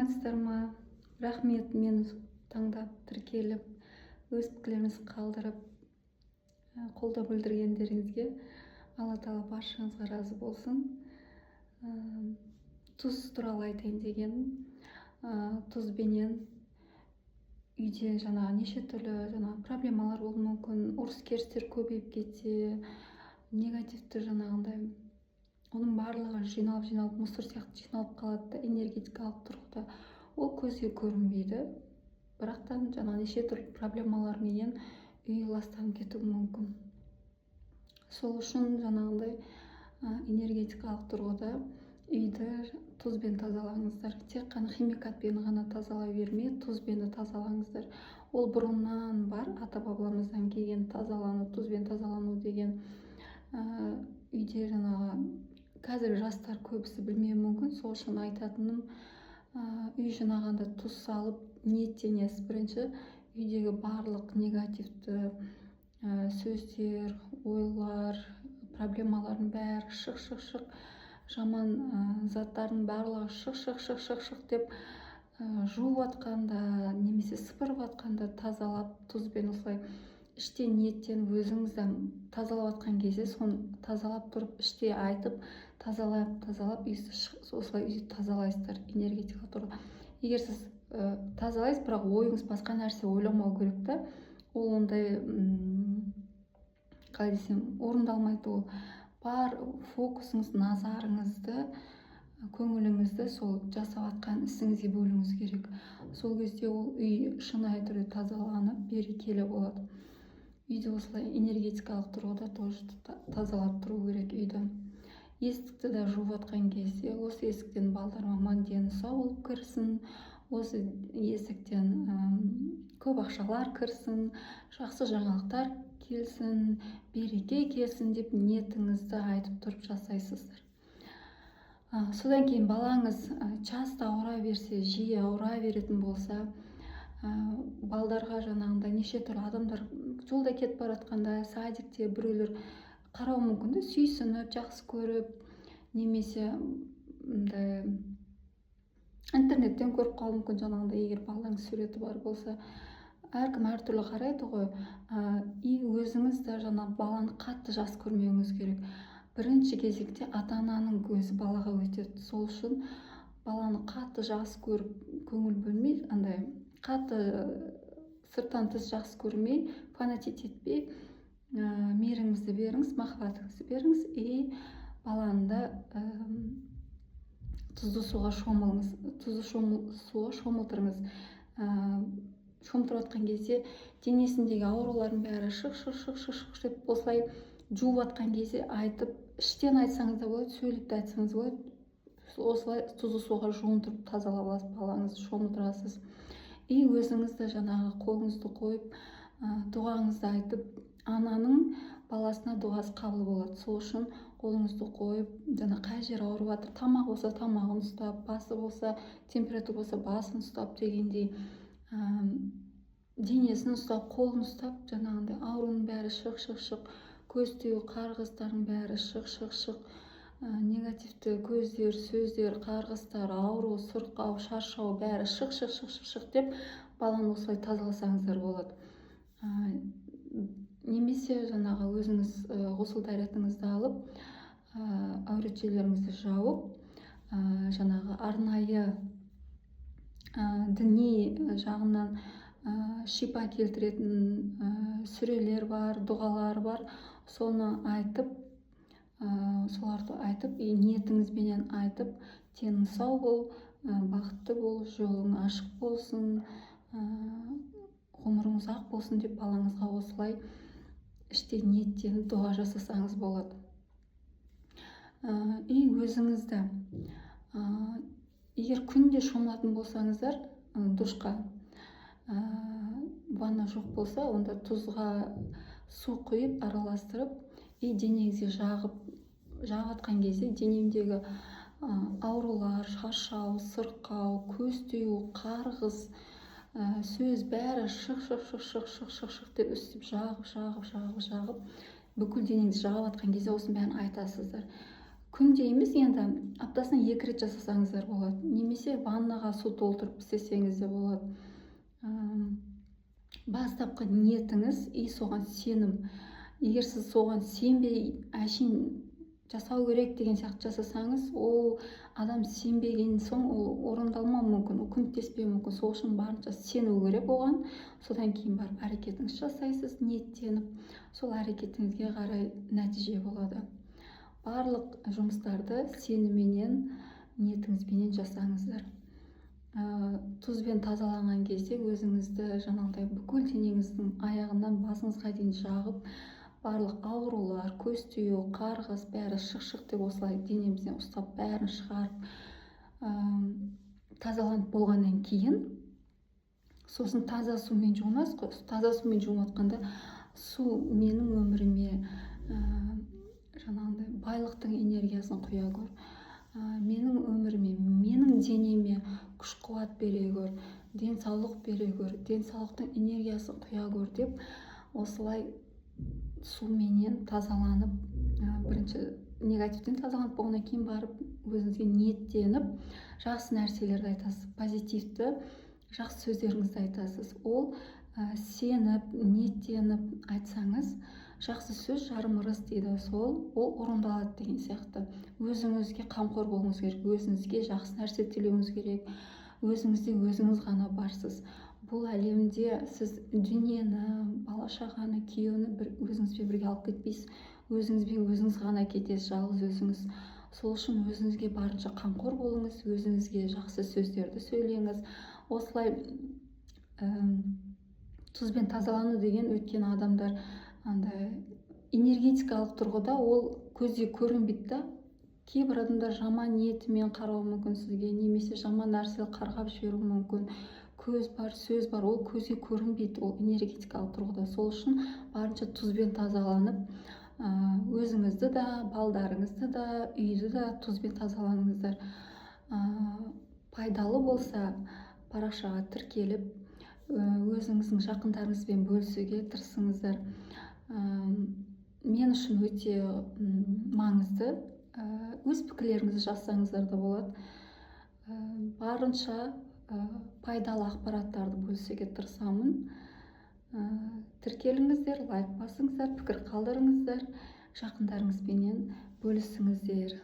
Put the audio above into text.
саламатсыздар ма? Рахмет, мені таңдап тіркеліп, өз пікірлеріңізді қалдырып, қолдау білдіргендеріңізге Алла Тағала баршаңызға разы болсын. Тұз туралы айтайын дегенім. Тұзбенен үйде неше түрлі проблемалар болуы мүмкін, ұрыс-керістер көбейіп кетсе, негативті оның барлығы жиналып мұсыр сияқты жиналып қалады да, энергетикалық тұрғыда ол көзге көрінбейді, бірақтан неше түрлі проблемаларменен үй ластанып кетуі мүмкін. Сол үшін энергетикалық тұрғыда үйді тұзбен тазалаңыздар. Тек қана химикатпен ғана тазалай бермей, тұзбен тазалаңыздар. Ол бұрыннан бар, ата-бабамыздан келген тұзбен тазалану деген. Үйде қазір жастар көбісі білмеуі мүмкін, сол үшін айтатыным, үй жинағанда тұз салып ниеттенесіз. Бірінші, үйдегі барлық негативті сөздер, ойлар, проблемалардың бәрі шық, жаман заттардың барлығы шық деп жуып атқанда, немесе сыпырып атқанда тазалап, тұзбен осылай іште ниеттен өзіңізді тазалап атқан кезде, соны тазалап тұрып, іште айтып, тазалап, осылай үйді тазалайсыздар энергетикалық тұрғыда. Егер сіз тазалайсыз, бірақ ойыңыз басқа нәрсе ойламау керек та, ол ондай, қалай десем, орындалмайды. Ол бар фокусыңыз, назарыңызды, көңіліңізді сол жасап атқан ісіңізге бөлуіңіз керек. Сол кезде ол үй шынайы түрде тазаланып, берекелі болады. Үйді осылай энергетикалық тұрғыда тоже тазалап тұру керек үйді. Есікті де жуып атқан кезде, осы есіктен балдарыма аман дені сау болып кірсін, осы есіктен көп ақшалар кірсін, жақсы жаңалықтар келсін, береке келсін деп ниетіңізді айтып тұрып жасайсыздар. Содан кейін балаңыз часто ауыра берсе, жиі ауыра беретін болса, балдарға неше түрлі адамдар жолда кетіп бара жатқанда, садикте біреулер қарау мүмкін де, сүйсініп, жақсы көріп, немесе интернеттен көріп қалу мүмкін. Егер балаңыз суреті бар болса, әркім әртүрлі қарайды ғой. И өзіңіз де баланы қатты жақсы көрмеуіңіз керек. Бірінші кезекте ата-ананың көзі балаға өтеді. Сол үшін баланы қатты жақсы көріп, көңіл бөлмей, қатты сырттан тыс жақсы көрмей, фанатить етпей, мейіріңізді беріңіз, махаббатыңызды беріңіз, и баланы тұзды суға шомылыңыз, суға шомылтырыңыз. Шомылтырып атқан кезде денесіндегі аурулардың бәрі шық деп осылай жуып атқан кезде айтып, іштен айтсаңыз да болады, сөйлеп те айтсаңыз болады. Осылай тұзды суға жуындырып тазалап аласыз, балаңызды шомылдырасыз. И өзіңізді қолыңызды қойып, дұғаңызды айтып, ананың баласына дұғасы қабыл болады. Сол үшін қолыңызды қойып, қай жер ауырып жатыр, тамақ болса тамағын ұстап, басы болса, температура болса басын ұстап дегендей, денесін ұстап, қолын ұстап, ауруның бәрі шық, көз тию, қарғыстардың бәрі шық, негативті көздер, сөздер, қарғыстар, ауру, сұрқау, шаршау бәрі шық деп баланы осылай тазаласаңыздар болады. Немесе өзіңіз ғұсыл дәретіңізді алып, әуретшелеріңізді жауып, арнайы діни жағынан шипа келтіретін сүрелер бар, дұғалар бар. Соны айтып, соларды айтып, ниетіңізбенен айтып, тенің сау бол, бақытты бол, жолың ашық болсын, ғұмырың ұзақ болсын деп балаңызға осылай іште ниеттеніп дұға жасасаңыз болады. И өзіңізді, егер күнде шомылатын болсаңыздар, душқа ванна жоқ болса, онда тұзға су құйып, араластырып, и денеңізге жағып атқан кезде денемдегі аурулар, шаршау, сырқау, көз тию, қарғыс, сөз бәрі шық деп үстіп жағып, бүкіл денеңізді жағып атқан кезде осының бәрін айтасыздар. күнде емес, енді аптасына 2 рет жасасаңыздар болады. Немесе ваннаға су толтырып істесеңіз де болады. Бастапқы ниетіңіз и соған сенім. Егер сіз соған сенбей, әшейін жасау керек деген сияқты жасасаңыз, ол адам сенбеген соң ол орындалмауы мүмкін, ол көмектеспеуі мүмкін. Сол үшін барынша сену керек оған. Содан кейін барып әрекетіңізді жасайсыз, ниеттеніп, сол әрекетіңізге қарай нәтиже болады. Барлық жұмыстарды сенімменен, ниетіңізбенен жасаңыздар. Тұзбен тазаланған кезде өзіңізді жаңағыдай бүкіл денеңіздің аяғынан басыңызға дейін жағып, барлық аурулар, көз тию, қарғыс бәрі шық деп осылай денемізден ұстап бәрін шығарып тазаланып болғаннан кейін, сосын таза сумен жуынасыз ғой. Таза сумен жуынып жатқанда су менің өміріме жаңағыдай байлықтың энергиясын құя көр, менің өміріме, менің денеме күш қуат бере көр, денсаулық бере көр, денсаулықтың энергиясын құя көр деп осылай суменен тазаланып, бірінші негативтен тазаланып болғаннан кейін барып өзіңізге ниеттеніп жақсы нәрселерді айтасыз, позитивті жақсы сөздеріңізді айтасыз. Ол сеніп, ниеттеніп айтсаңыз, жақсы сөз жарым ырыс дейді, ол орындалады деген сияқты. Өзіңізге қамқор болуыңыз керек, өзіңізге жақсы нәрсе тілеуіңіз керек. Өзіңізде өзіңіз ғана барсыз. Бұл әлемде сіз дүниені, бала-шағаны, күйеуіні өзіңізбен бірге алып кетпейсіз. Өзіңізбен өзіңіз ғана кетесіз, жалғыз өзіңіз. Сол үшін өзіңізге барынша қамқор болыңыз, өзіңізге жақсы сөздерді сөйлеңіз. Осылай тұзбен тазалану деген өткен адамдар энергетикалық тұрғыда ол көзге көрінбейді да. Кейбір адамдар жаман ниетімен қарауы мүмкін сізге, немесе жаман нәрсе қарғап жіберуі мүмкін. Көз бар, сөз бар, ол көзге көрінбейді, ол энергетикалық тұрғыда. Сол үшін барынша тұзбен тазаланып, өзіңізді да, балдарыңызды да, үйді да тұзбен тазаланыңыздар. Пайдалы болса, парақшаға тіркеліп, өзіңіздің жақындарыңызбен бөлісуге тырысыңыздар. Мен үшін өте маңызды. Өз пікірлеріңізді жазсаңыздар да болады. Барынша пайдалы ақпараттарды бөлісуге тырысамын. Тіркеліңіздер, лайк басыңыздар, пікір қалдырыңыздар, жақындарыңызбенен бөлісіңіздер.